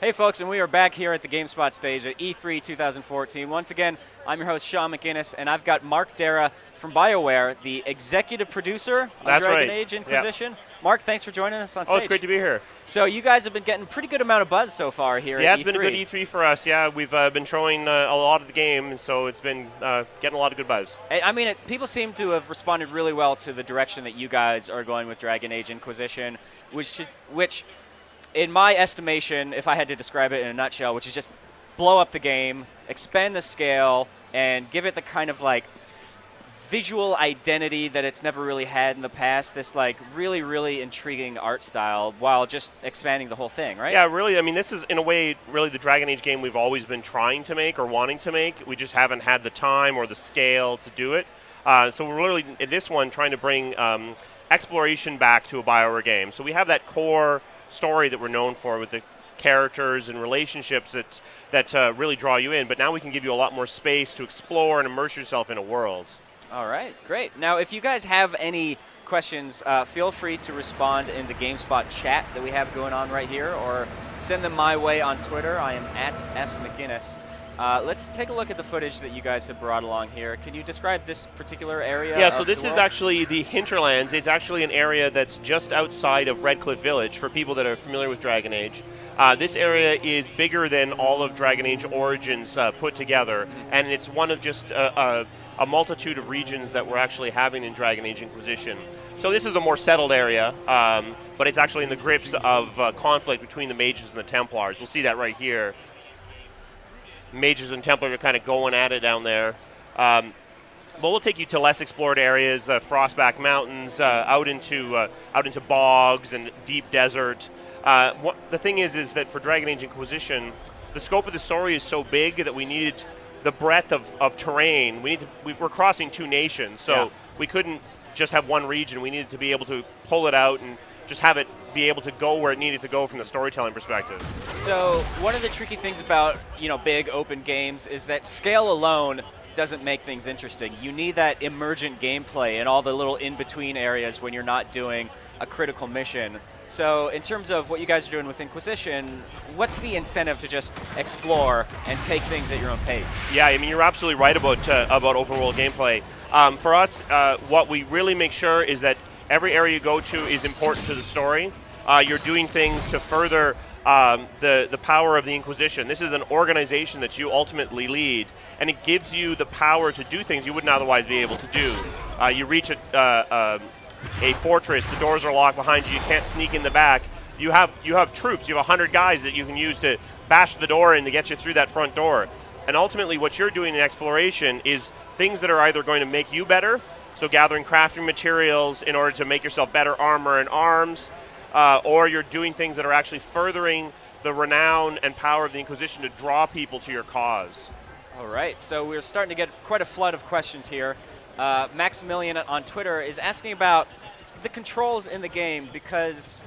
Hey folks, and we are back here at the GameSpot stage at E3 2014. Once again, I'm your host Sean McInnes, and I've got Mark Darrah from BioWare, the executive producer on Dragon Age Inquisition. Yep. Mark, thanks for joining us on stage. Oh, it's great to be here. So you guys have been getting a pretty good amount of buzz so far here at E3. Yeah, it's been a good E3 for us. Yeah, we've been showing a lot of the game, so it's been getting a lot of good buzz. I mean, people seem to have responded really well to the direction that you guys are going with Dragon Age Inquisition, which in my estimation, if I had to describe it in a nutshell, which is just blow up the game, expand the scale, and give it the kind of like visual identity that it's never really had in the past, this like really, really intriguing art style while just expanding the whole thing, right? Yeah, really, I mean, this is in a way really the Dragon Age game we've always been trying to make or wanting to make. We just haven't had the time or the scale to do it. So we're really, in this one, trying to bring exploration back to a BioWare game. So we have that core story that we're known for with the characters and relationships that really draw you in, but now we can give you a lot more space to explore and immerse yourself in a world. All right, great. Now, if you guys have any questions, feel free to respond in the GameSpot chat that we have going on right here, or send them my way on Twitter. I am at @smcguinness. Let's take a look at the footage that you guys have brought along here. Can you describe this particular area? Yeah, so this is actually the Hinterlands. It's actually an area that's just outside of Redcliffe Village for people that are familiar with Dragon Age. This area is bigger than all of Dragon Age Origins put together, and it's one of just a multitude of regions that we're actually having in Dragon Age Inquisition. So this is a more settled area, but it's actually in the grips of conflict between the Mages and the Templars. We'll see that right here. Mages and Templars are kind of going at it down there. But we'll take you to less explored areas, Frostback Mountains, out into bogs and deep desert. The thing is that for Dragon Age Inquisition, the scope of the story is so big that we needed the breadth of terrain. We're crossing two nations, so we couldn't just have one region. We needed to be able to pull it out and just have it be able to go where it needed to go from the storytelling perspective. So one of the tricky things about big open games is that scale alone doesn't make things interesting. You need that emergent gameplay and all the little in-between areas when you're not doing a critical mission. So in terms of what you guys are doing with Inquisition, what's the incentive to just explore and take things at your own pace? Yeah, I mean, you're absolutely right about open world gameplay. For us, what we really make sure is that every area you go to is important to the story. You're doing things to further the power of the Inquisition. This is an organization that you ultimately lead, and it gives you the power to do things you wouldn't otherwise be able to do. You reach a fortress, the doors are locked behind you, you can't sneak in the back. You have troops, you have 100 guys that you can use to bash the door in to get you through that front door. And ultimately what you're doing in exploration is things that are either going to make you better, so gathering crafting materials in order to make yourself better armor and arms, or you're doing things that are actually furthering the renown and power of the Inquisition to draw people to your cause. All right, so we're starting to get quite a flood of questions here. Maximilian on Twitter is asking about the controls in the game because,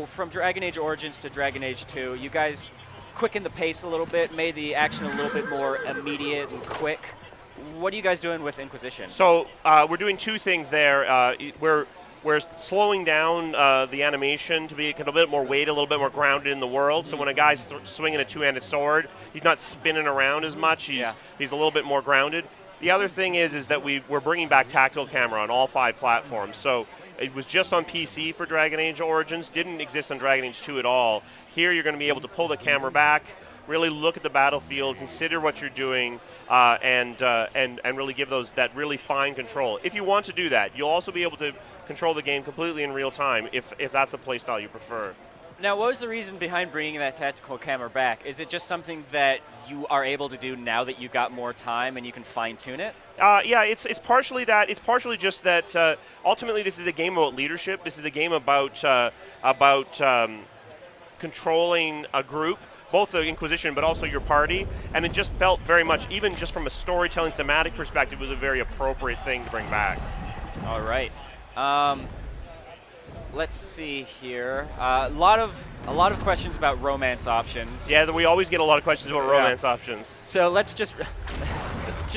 from Dragon Age Origins to Dragon Age 2, you guys quickened the pace a little bit, made the action a little bit more immediate and quick. What are you guys doing with Inquisition? So we're doing two things there. We're slowing down the animation to be a bit more weight, a little bit more grounded in the world. So when a guy's swinging a two-handed sword, he's not spinning around as much. He's a little bit more grounded. The other thing is that we're bringing back tactile camera on all 5 platforms. So it was just on PC for Dragon Age Origins, didn't exist on Dragon Age 2 at all. Here you're going to be able to pull the camera back, really look at the battlefield, consider what you're doing, and really give that really fine control. If you want to do that, you'll also be able to control the game completely in real time if that's the play style you prefer. Now, what was the reason behind bringing that tactical camera back? Is it just something that you are able to do now that you got more time and you can fine-tune it? Yeah, it's partially that. It's partially just that ultimately this is a game about leadership. This is a game about controlling a group, both the Inquisition but also your party, and it just felt very much, even just from a storytelling thematic perspective, was a very appropriate thing to bring back. All right. Let's see here. A lot of questions about romance options. Yeah, we always get a lot of questions about romance options. So let's just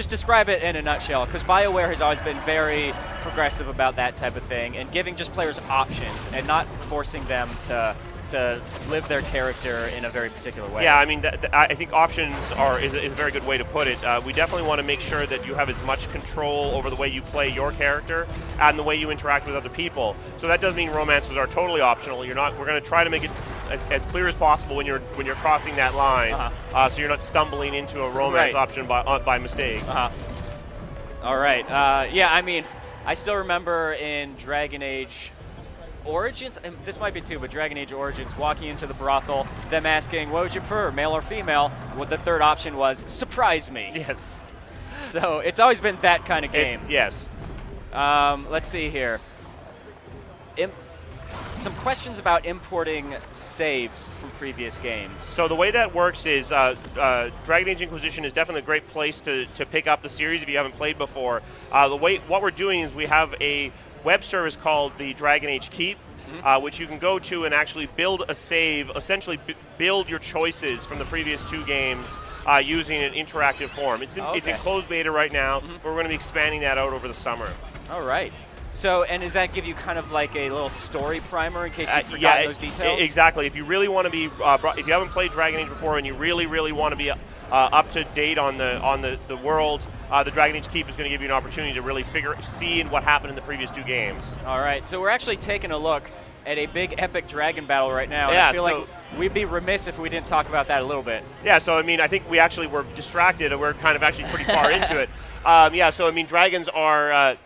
describe it in a nutshell, because BioWare has always been very progressive about that type of thing and giving just players options and not forcing them to to live their character in a very particular way. Yeah, I mean, I think options is a very good way to put it. We definitely want to make sure that you have as much control over the way you play your character and the way you interact with other people. So that does mean romances are totally optional. We're going to try to make it as clear as possible when you're crossing that line, so you're not stumbling into a romance option by mistake. All right. Yeah, I mean, I still remember in Dragon Age Origins, and this might be two, but Dragon Age Origins, walking into the brothel, them asking, what would you prefer, male or female? What the third option was, surprise me. Yes. So it's always been that kind of game. Yes. Let's see here. Some questions about importing saves from previous games. So the way that works is Dragon Age Inquisition is definitely a great place to pick up the series if you haven't played before. What we're doing is we have a web service called the Dragon Age Keep, which you can go to and actually build a save, essentially build your choices from the previous two games using an interactive form. It's in closed beta right now, but we're going to be expanding that out over the summer. All right. So, and does that give you kind of like a little story primer in case you've forgotten those details? Exactly. If you really want to be, if you haven't played Dragon Age before and you really want to be up to date on the world, the Dragon Age Keep is going to give you an opportunity to really see what happened in the previous two games. All right. So we're actually taking a look at a big epic dragon battle right now. Yeah, and I feel like we'd be remiss if we didn't talk about that a little bit. Yeah. So I mean, I think we actually were distracted, and we're kind of actually pretty far into it. Yeah. So I mean, dragons are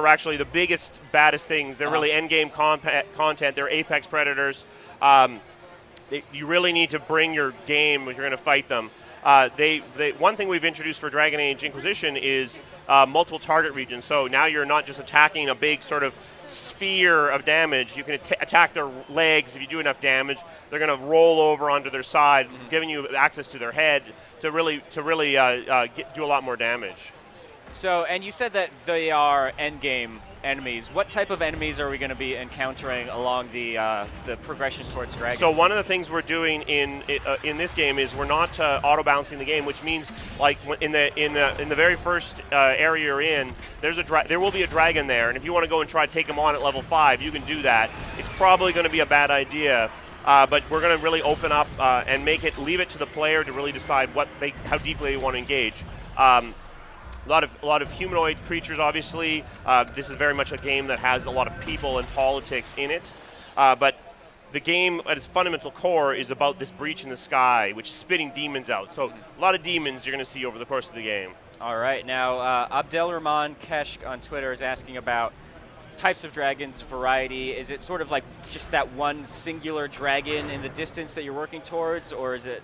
actually the biggest, baddest things. They're really endgame content. They're apex predators. You really need to bring your game if you're going to fight them. One thing we've introduced for Dragon Age Inquisition is multiple target regions. So now you're not just attacking a big sort of sphere of damage. You can attack their legs if you do enough damage. They're going to roll over onto their side, giving you access to their head to really do a lot more damage. So, and you said that they are endgame enemies. What type of enemies are we going to be encountering along the progression towards dragons? So one of the things we're doing in this game is we're not auto balancing the game, which means like in the very first area you're in, there will be a dragon there, and if you want to go and try to take him on at level 5, you can do that. It's probably going to be a bad idea. But we're going to really open up and leave it to the player to really decide how deeply they want to engage. A lot of humanoid creatures, obviously. This is very much a game that has a lot of people and politics in it. But the game, at its fundamental core, is about this breach in the sky, which is spitting demons out. So a lot of demons you're going to see over the course of the game. All right. Now, Abdelrahman Keshk on Twitter is asking about types of dragons, variety. Is it sort of like just that one singular dragon in the distance that you're working towards, or is it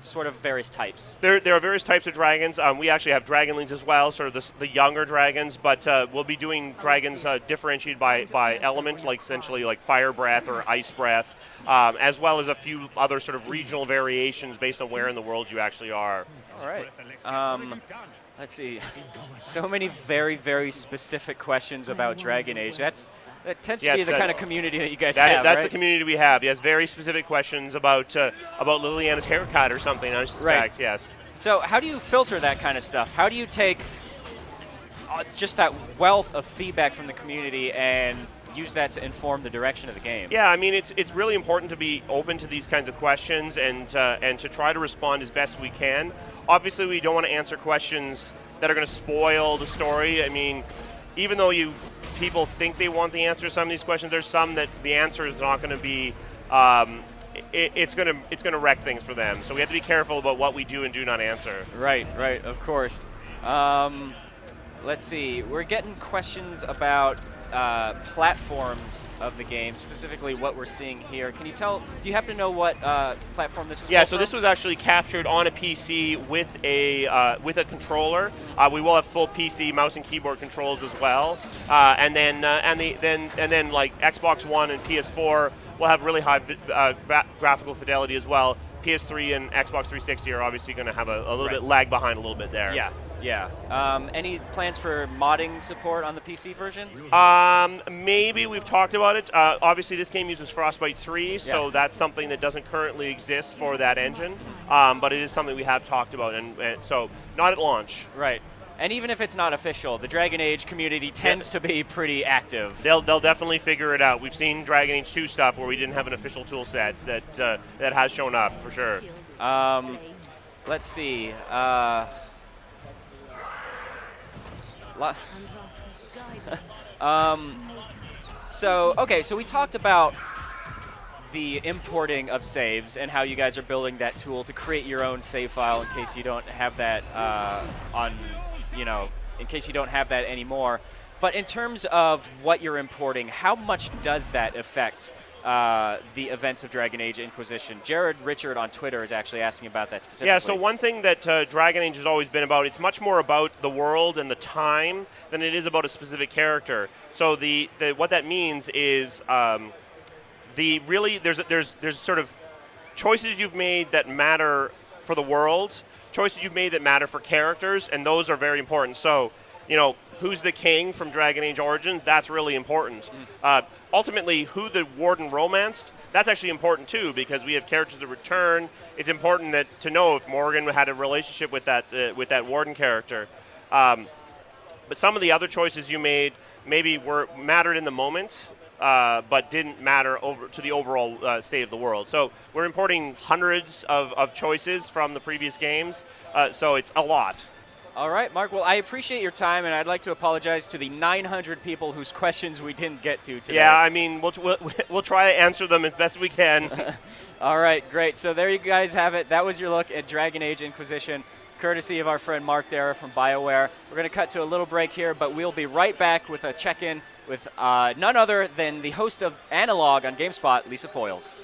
sort of various types? There are various types of dragons. We actually have dragonlings as well, sort of the younger dragons, but we'll be doing dragons differentiated by element, like essentially like fire breath or ice breath, as well as a few other sort of regional variations based on where in the world you actually are. All right. Let's see. So many very, very specific questions about Dragon Age. That tends to be the kind of community that you guys have, That's right? the community we have. Yes, very specific questions about Liliana's haircut or something, I suspect, yes. So how do you filter that kind of stuff? How do you take just that wealth of feedback from the community and use that to inform the direction of the game? Yeah, I mean, it's really important to be open to these kinds of questions and to try to respond as best we can. Obviously, we don't want to answer questions that are going to spoil the story. I mean, even though people think they want the answer to some of these questions, there's some that the answer is not going to be. It's going to wreck things for them. So we have to be careful about what we do and do not answer. Right, of course. Let's see. We're getting questions about platforms of the game, specifically what we're seeing here. Can you tell? Do you happen to know what platform this was? Yeah, so this was actually captured on a PC with a controller. We will have full PC mouse and keyboard controls as well, and then like Xbox One and PS4 will have really high graphical fidelity as well. PS3 and Xbox 360 are obviously going to have a little bit lag behind a little bit there. Yeah. Any plans for modding support on the PC version? Maybe we've talked about it. Obviously, this game uses Frostbite 3, so that's something that doesn't currently exist for that engine. But it is something we have talked about, and so not at launch. Right. And even if it's not official, the Dragon Age community tends to be pretty active. They'll definitely figure it out. We've seen Dragon Age 2 stuff where we didn't have an official tool set that has shown up for sure. Let's see. So we talked about the importing of saves and how you guys are building that tool to create your own save file in case you don't have that in case you don't have that anymore. But in terms of what you're importing, how much does that affect the events of Dragon Age Inquisition? Jared Richard on Twitter is actually asking about that specifically. Yeah, so one thing that Dragon Age has always been about, it's much more about the world and the time than it is about a specific character. So what that means is there's sort of choices you've made that matter for the world, choices you've made that matter for characters, and those are very important. So, who's the king from Dragon Age Origins? That's really important. Ultimately, who the Warden romanced, that's actually important too, because we have characters that return. It's important to know if Morgan had a relationship with that Warden character. But some of the other choices you made maybe mattered in the moment, but didn't matter to the overall state of the world. So we're importing hundreds of choices from the previous games, so it's a lot. All right, Mark. Well, I appreciate your time, and I'd like to apologize to the 900 people whose questions we didn't get to today. Yeah, I mean, we'll try to answer them as best we can. All right, great. So there you guys have it. That was your look at Dragon Age Inquisition, courtesy of our friend Mark Darrah from BioWare. We're going to cut to a little break here, but we'll be right back with a check-in with none other than the host of Analog on GameSpot, Lisa Foyles.